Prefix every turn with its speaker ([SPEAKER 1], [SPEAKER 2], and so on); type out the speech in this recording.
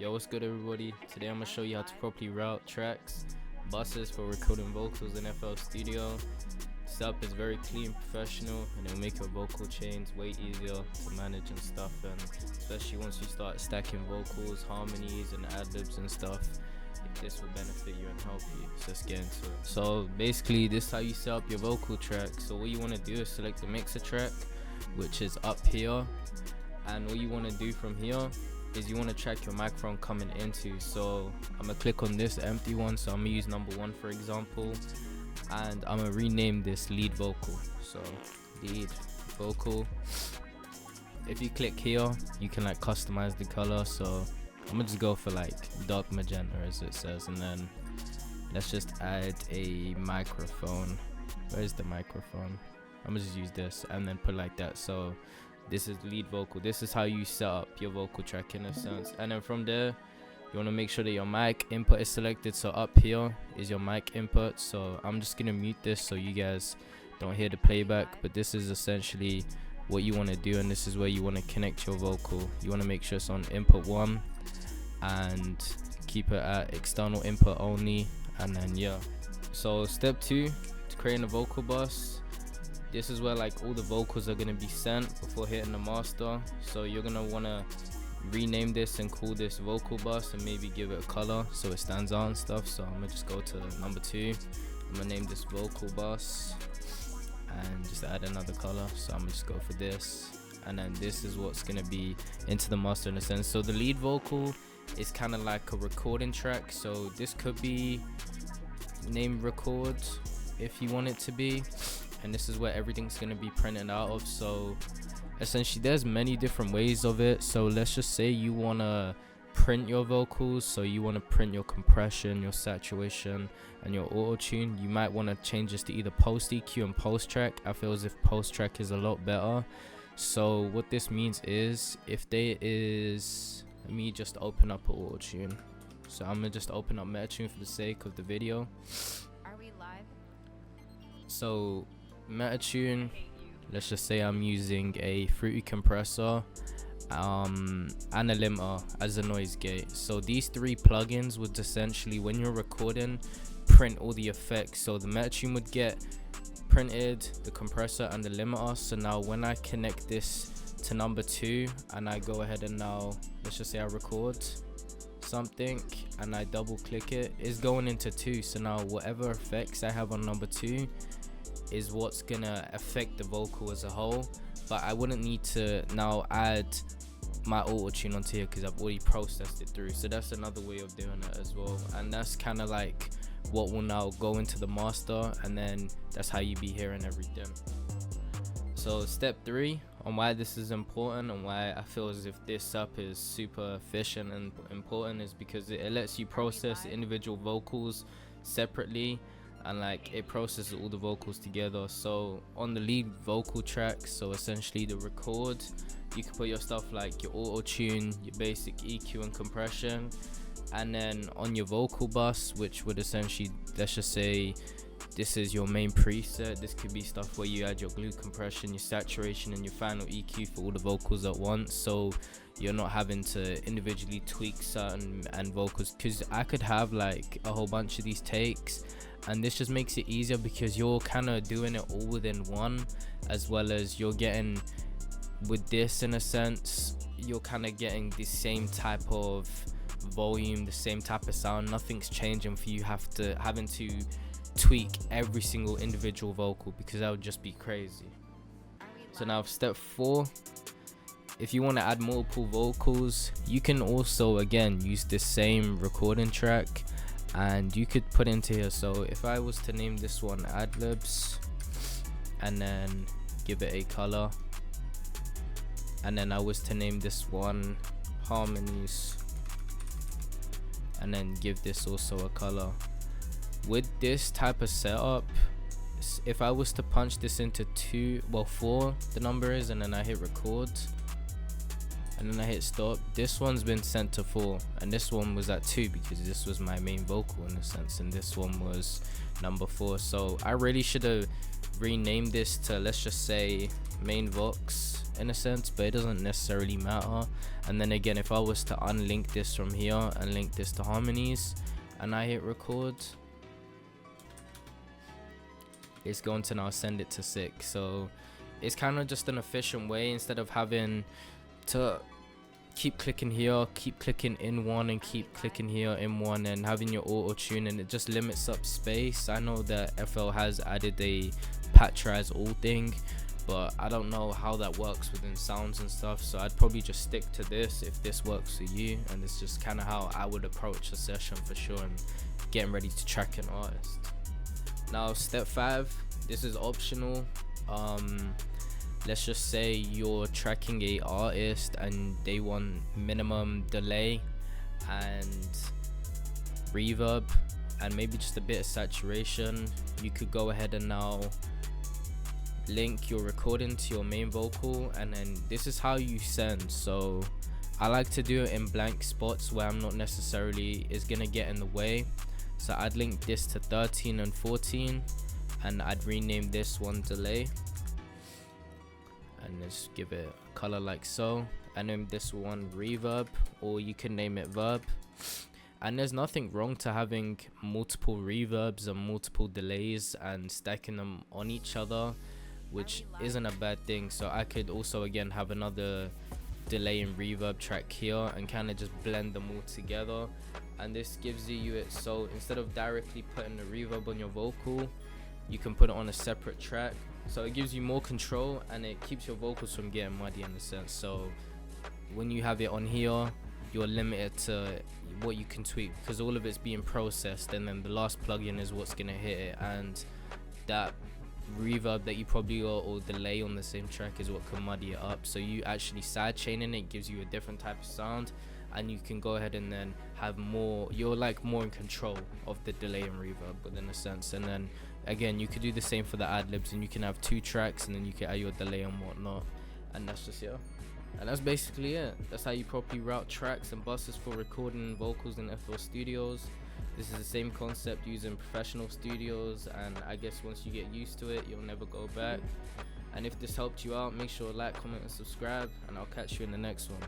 [SPEAKER 1] Yo, what's good everybody? Today I'm gonna show you how to properly route tracks, buses for recording vocals in FL Studio. Setup is very clean, professional, and it'll make your vocal chains way easier to manage and stuff, and especially once you start stacking vocals, harmonies and ad-libs and stuff, this will benefit you and help you. So let's get into it. So basically this is how you set up your vocal track. So what you want to do is select the mixer track, which is up here, and what you want to do from here is you want to track your microphone coming into. So I'm gonna click on this empty one, so I'm gonna use number 1 for example, and I'm gonna rename this lead vocal. So lead vocal. If you click here, you can like customize the color, so I'm gonna just go for like dark magenta as it says, and then let's just add a microphone. Where's the microphone? I'm gonna just use this and then put like that. So this is lead vocal. This is how you set up your vocal track in a sense. And then from there, you want to make sure that your mic input is selected. So up here is your mic input. So I'm just gonna mute this so you guys don't hear the playback, but this is essentially what you want to do, and this is where you want to connect your vocal. You want to make sure it's on input 1 and keep it at external input only, and then yeah. So step 2, to create a vocal bus. This is where like all the vocals are gonna be sent before hitting the master. So you're gonna wanna rename this and call this vocal bus, and maybe give it a color so it stands out and stuff. So I'm gonna just go to number 2. I'm gonna name this vocal bus and just add another color. So I'm gonna just go for this, and then this is what's gonna be into the master in a sense. So the lead vocal is kind of like a recording track. So this could be named record if you want it to be, and this is where everything's going to be printed out of. So essentially there's many different ways of it. So let's just say you want to print your vocals, so you want to print your compression, your saturation and your auto tune. You might want to change this to either post EQ and post track. I feel as if post track is a lot better. So what this means is, if there is, let me just open up an auto tune. So I'm gonna just open up Metatune for the sake of the video.
[SPEAKER 2] Are we live?
[SPEAKER 1] So Metatune, let's just say I'm using a fruity compressor and a limiter as a noise gate. So these 3 plugins would essentially, when you're recording, print all the effects. So the Metatune would get printed, the compressor and the limiter. So now when I connect this to number 2 and I go ahead and now let's just say I record something and I double click it, it's going into 2. So now whatever effects I have on number 2 is what's gonna affect the vocal as a whole, but I wouldn't need to now add my auto tune onto here because I've already processed it through. So that's another way of doing it as well, and that's kind of like what will now go into the master, and then that's how you be hearing everything. So step 3 on why this is important and why I feel as if this setup is super efficient and important is because it lets you process individual vocals separately, and like it processes all the vocals together. So on the lead vocal track, so essentially the record, you can put your stuff like your auto tune, your basic EQ and compression, and then on your vocal bus, which would essentially, let's just say this is your main preset. This could be stuff where you add your glue compression, your saturation and your final EQ for all the vocals at once, so you're not having to individually tweak certain and vocals, because I could have like a whole bunch of these takes, and this just makes it easier because you're kind of doing it all within one, as well as you're getting, with this in a sense, you're kind of getting the same type of volume, the same type of sound. Nothing's changing for you having to tweak every single individual vocal, because that would just be crazy. So now step 4, if you want to add multiple vocals, you can also again use this same recording track and you could put into here. So if I was to name this one ad-libs and then give it a color, and then I was to name this one harmonies and then give this also a color. With this type of setup, if I was to punch this into 4 the number is, and then I hit record and then I hit stop. This one's been sent to 4, and this one was at 2 because this was my main vocal in a sense, and this one was number 4. So I really should have renamed this to, let's just say, main vox in a sense, but it doesn't necessarily matter. And then again, if I was to unlink this from here and link this to harmonies and I hit record, it's going to now send it to 6. So it's kind of just an efficient way, instead of having to keep clicking here, keep clicking in one, and keep clicking here in one, and having your auto tune, and it just limits up space. I know that FL has added a patcherize all thing, but I don't know how that works within sounds and stuff, so I'd probably just stick to this if this works for you. And it's just kind of how I would approach a session for sure, and getting ready to track an artist. Now step 5, this is optional. Let's just say you're tracking a artist and they want minimum delay and reverb and maybe just a bit of saturation. You could go ahead and now link your recording to your main vocal, and then this is how you send. So I like to do it in blank spots where I'm not necessarily is gonna get in the way. So I'd link this to 13 and 14, and I'd rename this one delay, and just give it a color like so, and name this one reverb, or you can name it verb. And there's nothing wrong to having multiple reverbs and multiple delays and stacking them on each other, which isn't a bad thing. So I could also again have another delay and reverb track here and kind of just blend them all together, and this gives you it. So instead of directly putting the reverb on your vocal, you can put it on a separate track, so it gives you more control and it keeps your vocals from getting muddy in a sense. So when you have it on here, you're limited to what you can tweak because all of it's being processed, and then the last plugin is what's gonna hit it, and that reverb that you probably got or delay on the same track is what can muddy it up. So you actually side chaining it gives you a different type of sound, and you can go ahead and then have more, you're like more in control of the delay and reverb within a sense. And then again, you could do the same for the ad-libs, and you can have 2 tracks and then you can add your delay and whatnot, and that's just and that's basically it. That's how you properly route tracks and buses for recording vocals in FL Studios. This is the same concept used in professional studios, and I guess once you get used to it, you'll never go back. And if this helped you out, make sure to like, comment and subscribe, and I'll catch you in the next one.